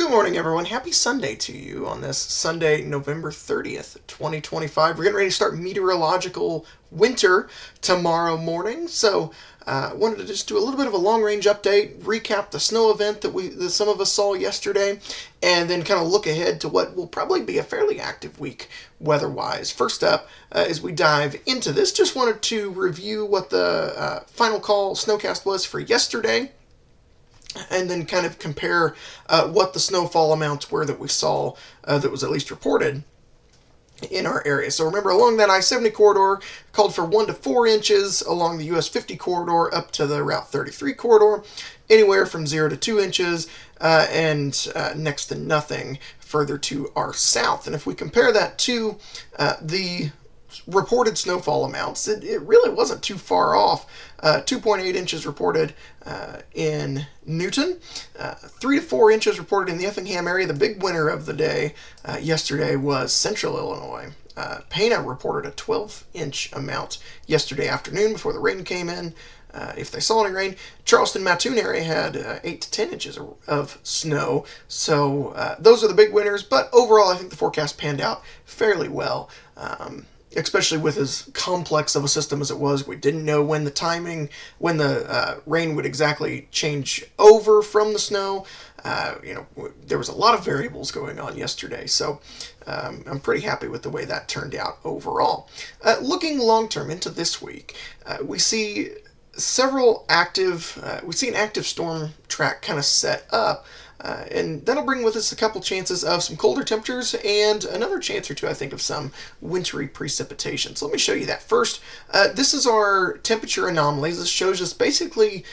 Good morning, everyone. Happy Sunday to you on this Sunday, November 30th, 2025. We're getting ready to start meteorological winter tomorrow morning. So, wanted to just do a little bit of a long-range update, recap the snow event that some of us saw yesterday, and then kind of look ahead to what will probably be a fairly active week weather-wise. First up, as we dive into this, just wanted to review what the final call snowcast was for yesterday, and then kind of compare what the snowfall amounts were that we saw that was at least reported in our area. So remember, along that I-70 corridor, called for 1 to 4 inches, along the US 50 corridor up to the Route 33 corridor, anywhere from 0 to 2 inches, and next to nothing further to our south. And if we compare that to the reported snowfall amounts, it really wasn't too far off. 2.8 inches reported in Newton, 3 to 4 inches reported in the Effingham area. The big winner of the day yesterday was Central Illinois. Pana reported a 12-inch amount yesterday afternoon before the rain came in. If they saw any rain, Charleston, Mattoon area had 8 to 10 inches of snow. So those are the big winners. But overall, I think the forecast panned out fairly well. Especially with as complex of a system as it was. We didn't know when the rain would exactly change over from the snow. There was a lot of variables going on yesterday, so I'm pretty happy with the way that turned out overall. Looking long-term into this week, we see an active storm track kind of set up. And that'll bring with us a couple chances of some colder temperatures and another chance or two, I think, of some wintry precipitation. So let me show you that. First, this is our temperature anomalies. This shows us basically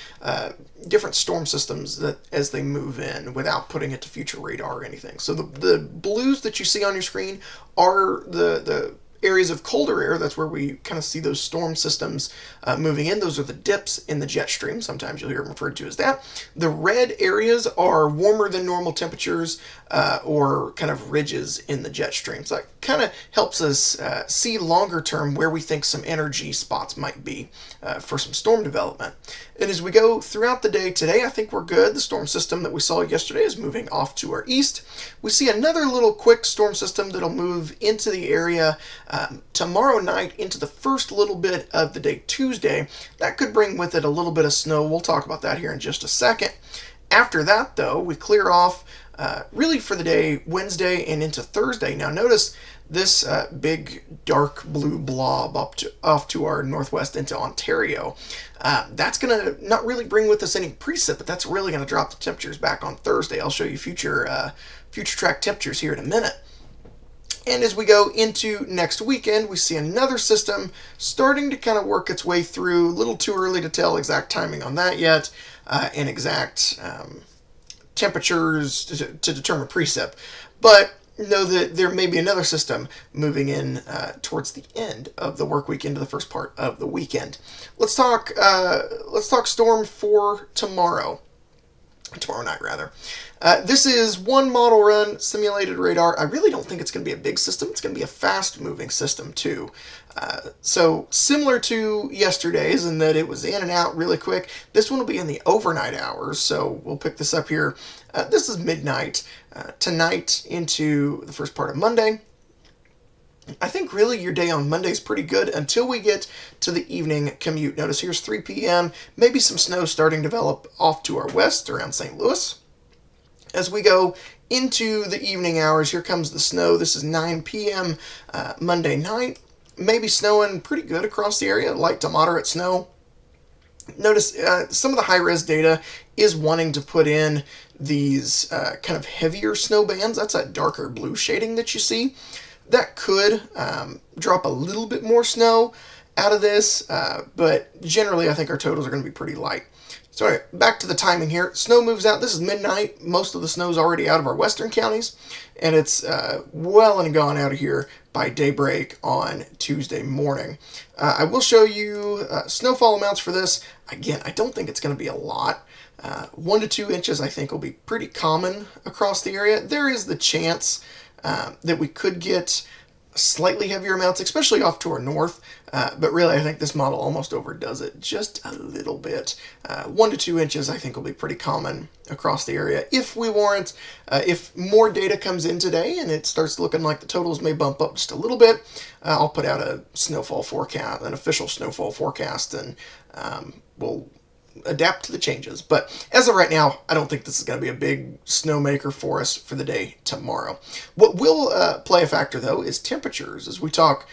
different storm systems that as they move in without putting it to future radar or anything. So the blues that you see on your screen are the areas of colder air. That's where we kind of see those storm systems moving in. Those are the dips in the jet stream. Sometimes you'll hear them referred to as that. The red areas are warmer than normal temperatures or kind of ridges in the jet stream. So that kind of helps us see longer term where we think some energy spots might be for some storm development. And as we go throughout the day today, I think we're good. The storm system that we saw yesterday is moving off to our east. We see another little quick storm system that'll move into the area tomorrow night into the first little bit of the day Tuesday. That could bring with it a little bit of snow. We'll talk about that here in just a second. After that, though, we clear off really for the day Wednesday and into Thursday. Now notice this big dark blue blob off to our northwest into Ontario. That's going to not really bring with us any precip, but that's really going to drop the temperatures back on Thursday. I'll show you future track temperatures here in a minute. And as we go into next weekend, we see another system starting to kind of work its way through. A little too early to tell exact timing on that yet, and exact temperatures to determine precip. But know that there may be another system moving in towards the end of the work week into the first part of the weekend. Let's talk storm for tomorrow night rather. This is one model run simulated radar. I really don't think it's going to be a big system. It's going to be a fast moving system too. So similar to yesterday's in that it was in and out really quick. This one will be in the overnight hours. So we'll pick this up here. This is midnight tonight into the first part of Monday. I think really your day on Monday is pretty good until we get to the evening commute. Notice here's 3 p.m. Maybe some snow starting to develop off to our west around St. Louis. As we go into the evening hours, here comes the snow. This is 9 p.m. Monday night. Maybe snowing pretty good across the area, light to moderate snow. Notice some of the high-res data is wanting to put in these kind of heavier snow bands. That's that darker blue shading that you see. That could drop a little bit more snow out of this, but generally I think our totals are going to be pretty light. So anyway, back to the timing here. Snow moves out. This is midnight. Most of the snow is already out of our western counties, and it's well and gone out of here by daybreak on Tuesday morning. I will show you snowfall amounts for this. Again, I don't think it's going to be a lot. 1 to 2 inches I think will be pretty common across the area. There is the chance that we could get slightly heavier amounts, especially off to our north. But really, I think this model almost overdoes it just a little bit. 1 to 2 inches, I think, will be pretty common across the area. If we warrant, if more data comes in today and it starts looking like the totals may bump up just a little bit, I'll put out a snowfall forecast, an official snowfall forecast, and we'll adapt to the changes. But as of right now, I don't think this is going to be a big snowmaker for us for the day tomorrow. What will play a factor, though, is temperatures. As we talk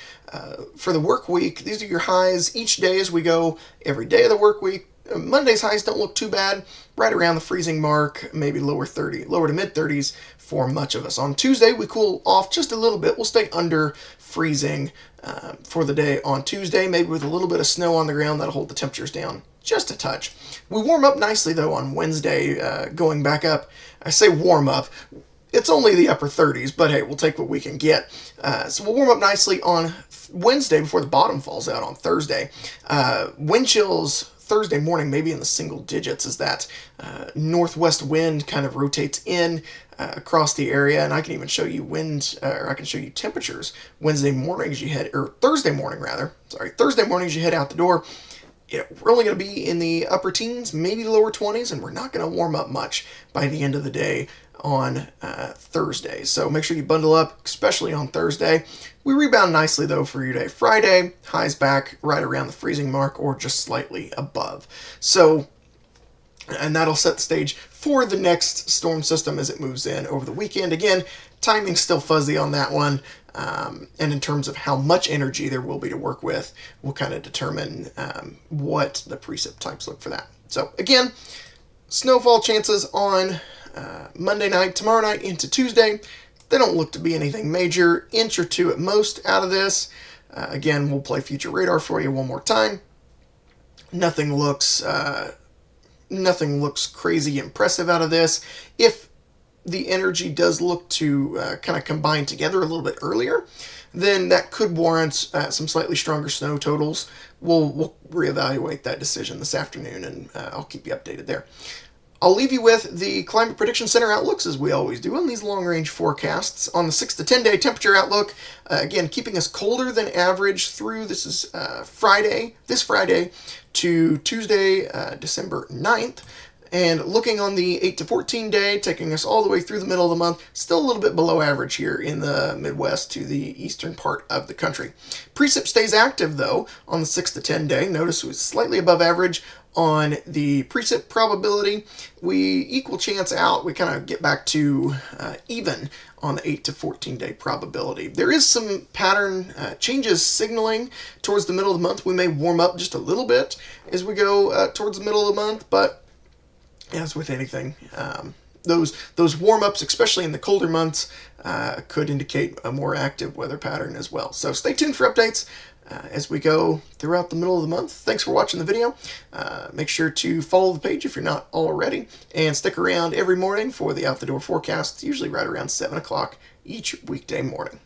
for the work week, these are your highs each day as we go every day of the work week. Monday's highs don't look too bad, right around the freezing mark, maybe lower to mid 30s for much of us. On Tuesday, we cool off just a little bit. We'll stay under freezing for the day on Tuesday, maybe with a little bit of snow on the ground that'll hold the temperatures down just a touch. We warm up nicely, though, on Wednesday, going back up. I say warm up. It's only the upper 30s, but hey, we'll take what we can get. So we'll warm up nicely on Wednesday before the bottom falls out on Thursday. Wind chills Thursday morning, maybe in the single digits, as that northwest wind kind of rotates in across the area. And I can even show you I can show you temperatures Thursday morning as you head out the door. We're only going to be in the upper teens, maybe lower 20s, and we're not going to warm up much by the end of the day on Thursday. So make sure you bundle up, especially on Thursday. We rebound nicely, though, for your day. Friday, highs back right around the freezing mark or just slightly above. So, and that'll set the stage for the next storm system as it moves in over the weekend. Again, timing's still fuzzy on that one. And in terms of how much energy there will be to work with, we'll kind of determine what the precip types look for that. So again, snowfall chances on Monday night, tomorrow night into Tuesday. They don't look to be anything major, inch or two at most out of this. Again, we'll play future radar for you one more time. Nothing looks crazy impressive out of this. If the energy does look to kind of combine together a little bit earlier, then that could warrant some slightly stronger snow totals. We'll reevaluate that decision this afternoon, and I'll keep you updated there. I'll leave you with the Climate Prediction Center outlooks, as we always do on these long-range forecasts. On the 6 to 10-day temperature outlook, again, keeping us colder than average through, this Friday to Tuesday, December 9th. And looking on the 8 to 14 day, taking us all the way through the middle of the month, still a little bit below average here in the Midwest to the eastern part of the country. Precip stays active, though, on the 6 to 10 day. Notice it was slightly above average on the precip probability. We equal chance out. We kind of get back to even on the 8 to 14 day probability. There is some pattern changes signaling towards the middle of the month. We may warm up just a little bit as we go towards the middle of the month, but as with anything, those warm-ups, especially in the colder months, could indicate a more active weather pattern as well. So stay tuned for updates as we go throughout the middle of the month. Thanks for watching the video. Make sure to follow the page if you're not already, and stick around every morning for the Out the Door forecast, usually right around 7 o'clock each weekday morning.